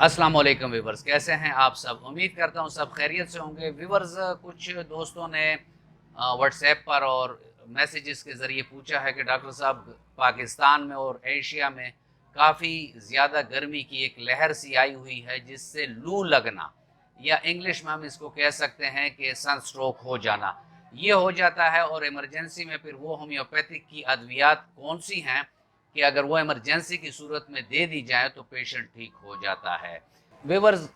अस्सलाम वालेकुम व्यूवर्स, कैसे हैं आप सब। उम्मीद करता हूँ सब खैरियत से होंगे। व्यूवर्स, कुछ दोस्तों ने व्हाट्सएप पर और मैसेजेस के ज़रिए पूछा है कि डॉक्टर साहब, पाकिस्तान में और एशिया में काफ़ी ज़्यादा गर्मी की एक लहर सी आई हुई है जिससे लू लगना, या इंग्लिश में हम इसको कह सकते हैं कि सन स्ट्रोक हो जाना, ये हो जाता है। और इमरजेंसी में फिर वो होम्योपैथिक की अद्वियात कौन सी हैं कि अगर वो इमरजेंसी की सूरत में दे दी जाए तो पेशेंट ठीक हो जाता है। व्यूअर्स,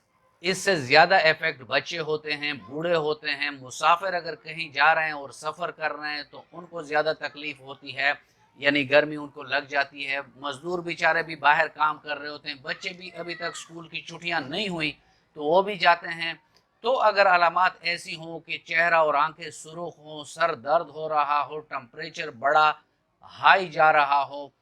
इससे ज़्यादा इफेक्ट बच्चे होते हैं, बूढ़े होते हैं, मुसाफिर अगर कहीं जा रहे हैं और सफ़र कर रहे हैं तो उनको ज़्यादा तकलीफ़ होती है, यानी गर्मी उनको लग जाती है। मज़दूर बेचारे भी बाहर काम कर रहे होते हैं, बच्चे भी अभी तक स्कूल की छुट्टियां नहीं हुई तो वो भी जाते हैं। तो अगर अलामात ऐसी हों कि चेहरा और आंखें सुर्ख हों, सर दर्द हो रहा हो, टेम्परेचर बड़ा हाई जा रहा हो,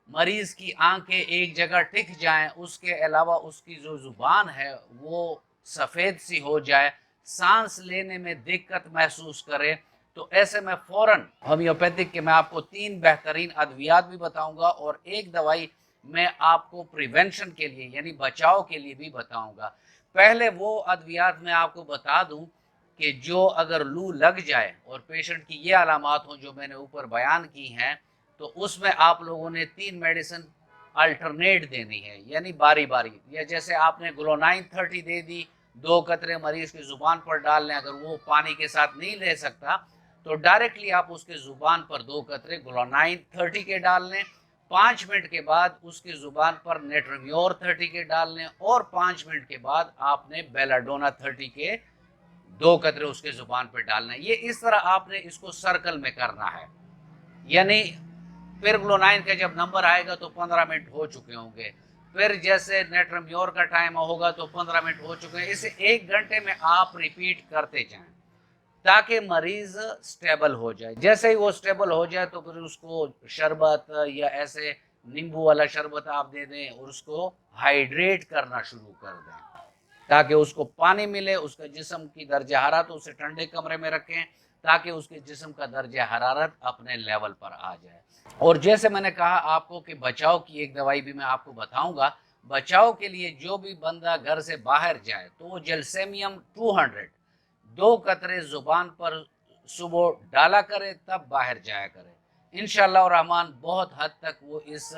मरीज की आंखें एक जगह टिक जाएं, उसके अलावा उसकी जो जुबान है वो सफ़ेद सी हो जाए, सांस लेने में दिक्कत महसूस करे, तो ऐसे में फ़ौरन होम्योपैथिक के मैं आपको 3 बेहतरीन अद्वियात भी बताऊंगा और एक दवाई मैं आपको प्रिवेंशन के लिए यानी बचाव के लिए भी बताऊंगा। पहले वो अद्वियात मैं आपको बता दूं कि जो अगर लू लग जाए और पेशेंट की ये अलामात हों जो मैंने ऊपर बयान की हैं, तो उसमें आप लोगों ने 3 मेडिसिन अल्टरनेट देनी है, यानी बारी बारी। या जैसे आपने ग्लोनाइन 30 दे दी, 2 कतरे मरीज की जुबान पर डाल लें, अगर वो पानी के साथ नहीं ले सकता तो डायरेक्टली आप उसके जुबान पर 2 कतरे ग्लोनाइन 30 के डाल लें। 5 मिनट के बाद उसकी जुबान पर नेट्रम्योर 30 के डाल लें और 5 मिनट के बाद आपने बेलाडोना 30 के 2 कतरे उसके जुबान पर डालना है। ये इस तरह आपने इसको सर्कल में करना है, यानी फिर ग्लोनाइन का जब नंबर आएगा तो 15 मिनट हो चुके होंगे। फिर जैसे नेट्रम्योर का टाइम होगा तो 15 मिनट हो चुके हैं। इसे 1 घंटे में आप रिपीट करते जाएं ताकि मरीज स्टेबल हो जाए। जैसे ही वो स्टेबल हो जाए तो फिर उसको शरबत या ऐसे नींबू वाला शरबत आप दे दें और उसको हाइड्रेट करना शुरू कर दें ताकि उसको पानी मिले, उसका जिस्म की दर्जा हरारत उसे ठंडे कमरे में रखें ताकि उसके जिस्म का दर्जा हरारत अपने लेवल पर आ जाए। और जैसे मैंने कहा आपको कि बचाव की एक दवाई भी मैं आपको बताऊंगा। बचाव के लिए जो भी बंदा घर से बाहर जाए तो वो जेलसेमियम 200 2 कतरे जुबान पर सुबह डाला करे तब बाहर जाया करे। इंशाल्लाह रहमान बहुत हद तक वो इस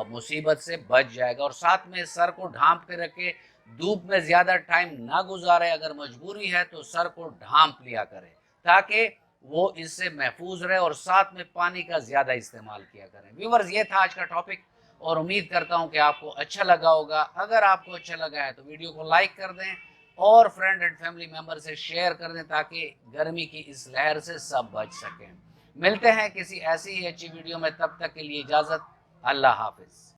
मुसीबत से बच जाएगा। और साथ में सर को ढांप के रखे, धूप में ज़्यादा टाइम ना गुजारे, अगर मजबूरी है तो सर को ढांप लिया करे ताकि वो इससे महफूज रहे, और साथ में पानी का ज़्यादा इस्तेमाल किया करें। व्यूवर्स, ये था आज का टॉपिक और उम्मीद करता हूँ कि आपको अच्छा लगा होगा। अगर आपको अच्छा लगा है तो वीडियो को लाइक कर दें और फ्रेंड एंड फैमिली मेम्बर से शेयर कर दें ताकि गर्मी की इस लहर से सब बच सकें। मिलते हैं किसी ऐसी ही अच्छी वीडियो में, तब तक के लिए इजाज़त। अल्लाह हाफिज़।